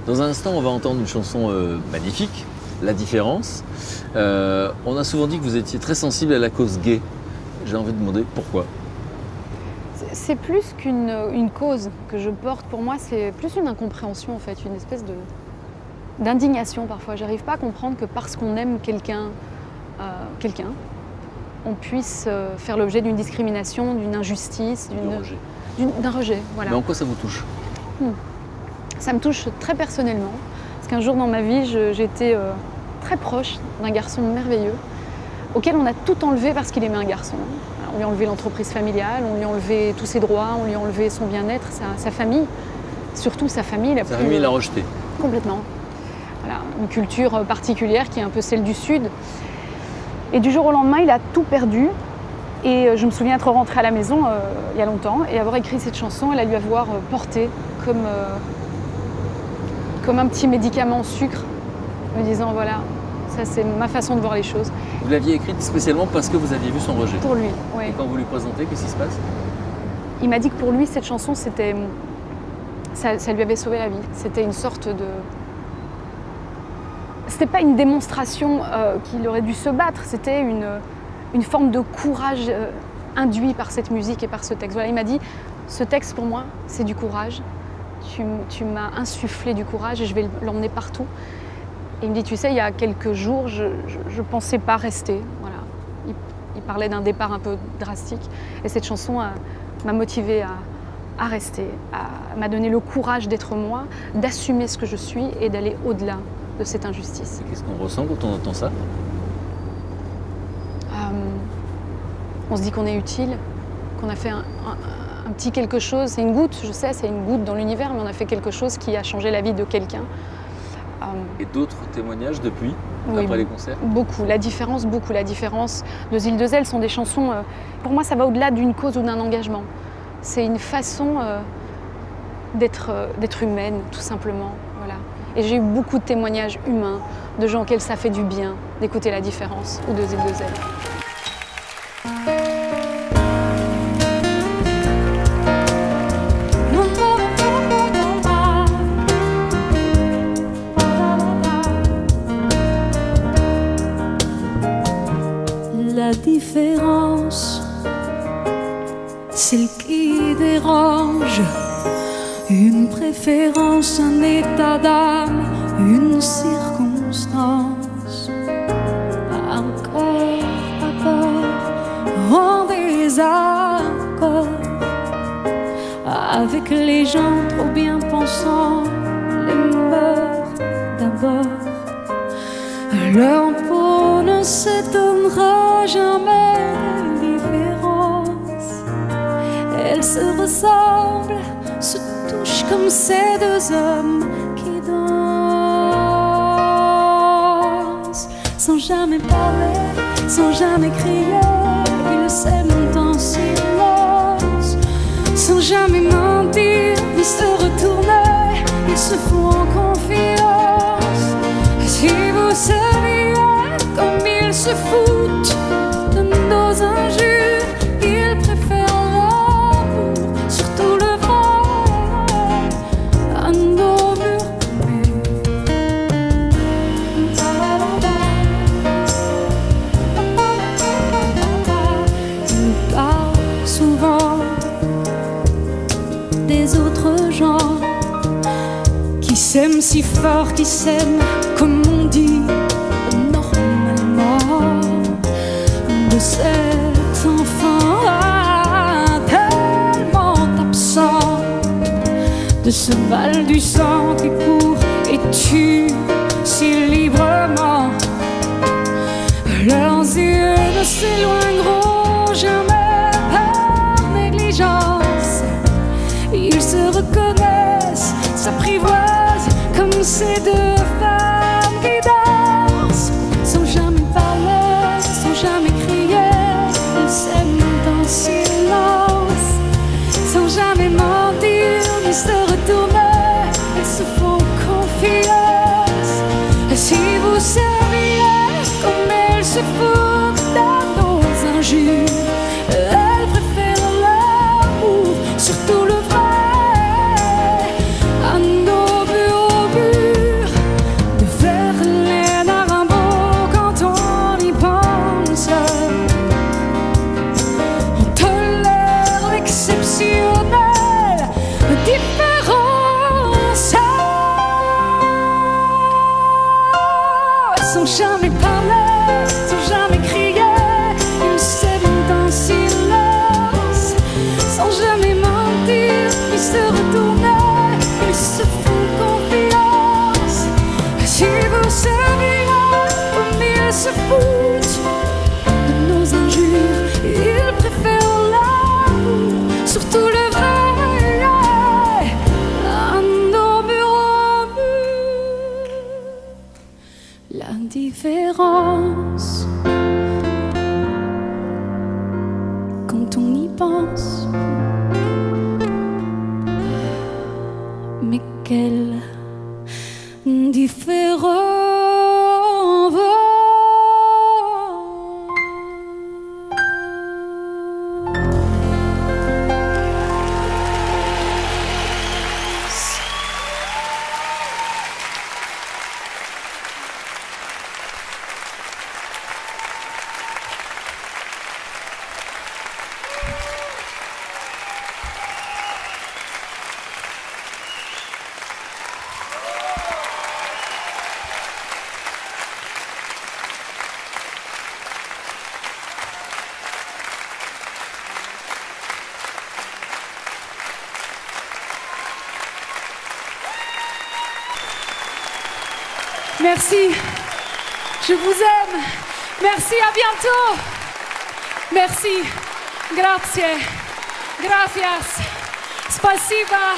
Dans un instant, on va entendre une chanson magnifique, La Différence. On a souvent dit que vous étiez très sensible à la cause gay. J'ai envie de demander pourquoi. C'est plus qu'une cause que je porte. Pour moi, c'est plus une incompréhension, en fait, une espèce d'indignation parfois. J'arrive pas à comprendre que parce qu'on aime quelqu'un, on puisse faire l'objet d'une discrimination, d'une injustice, d'un rejet. Voilà. Mais en quoi ça vous touche? Ça me touche très personnellement, parce qu'un jour dans ma vie, j'étais très proche d'un garçon merveilleux, auquel on a tout enlevé parce qu'il aimait un garçon. On lui a enlevé l'entreprise familiale, on lui a enlevé tous ses droits, on lui a enlevé son bien-être, sa famille, surtout sa famille. Sa famille l'a rejeté. Complètement. Voilà, une culture particulière qui est un peu celle du Sud. Et du jour au lendemain, il a tout perdu. Et je me souviens être rentrée à la maison il y a longtemps et avoir écrit cette chanson et la lui avoir portée comme un petit médicament au sucre, me disant voilà, ça c'est ma façon de voir les choses. Vous l'aviez écrite spécialement parce que vous aviez vu son rejet? Pour lui, oui. Et quand vous lui présentez, qu'est-ce qui se passe? Il m'a dit que pour lui, cette chanson, ça lui avait sauvé la vie. C'était une sorte de... C'était pas une démonstration qu'il aurait dû se battre, c'était une forme de courage induit par cette musique et par ce texte. Voilà, il m'a dit, ce texte pour moi, c'est du courage. Tu m'as insufflé du courage et je vais l'emmener partout. Et il me dit, tu sais, il y a quelques jours, je ne pensais pas rester. Voilà. Il parlait d'un départ un peu drastique. Et cette chanson m'a motivée à rester, m'a donné le courage d'être moi, d'assumer ce que je suis et d'aller au-delà de cette injustice. Qu'est-ce qu'on ressent quand on entend ça? On se dit qu'on est utile, qu'on a fait un petit quelque chose. C'est une goutte, je sais, c'est une goutte dans l'univers, mais on a fait quelque chose qui a changé la vie de quelqu'un. Et d'autres témoignages depuis, oui, après les concerts? Beaucoup. La différence de Zile de Zèle sont des chansons, pour moi ça va au-delà d'une cause ou d'un engagement. C'est une façon d'être humaine, tout simplement. Voilà. Et j'ai eu beaucoup de témoignages humains, de gens auxquels ça fait du bien d'écouter La Différence ou de Zile de Zèle. La différence, celle qui dérange, une préférence, un état d'âme, une circonstance, un corps en désaccord avec les gens trop bien pensants, les mœurs d'abord. Leur peau ne s'étonnera jamais de différence. Elles se ressemblent, se touchent comme ces deux hommes qui dansent. Sans jamais parler, sans jamais crier, ils s'aiment en silence. Sans jamais mentir, ni se retourner, ils se font en confiance. Si vous saviez comme ils se foutent de nos injures, ils préfèrent l'amour, surtout le vrai, à nos murmures. Ils parlent souvent des autres gens qui s'aiment si fort, qui s'aiment comme on dit normalement, de cet enfant tellement absent, de ce bal du sang qui court et tue si librement. Leurs yeux ne s'éloigneront jamais par négligence. Ils se reconnaissent, s'apprivoisent comme ces deux femmes qui dansent. Sans jamais parler, sans jamais crier, ils s'aiment en silence. Sans jamais mentir, ni se retourner, ils se font confiance. Si vous saviez comme elles se foutent de nos injures, elles préfèrent l'amour, surtout le vrai, à nos buts, au but. indifférence. Quand on y pense, mais quelle différence. Merci, je vous aime. Merci, à bientôt. Merci, grazie, gracias, spasiba.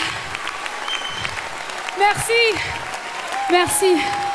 Merci, merci.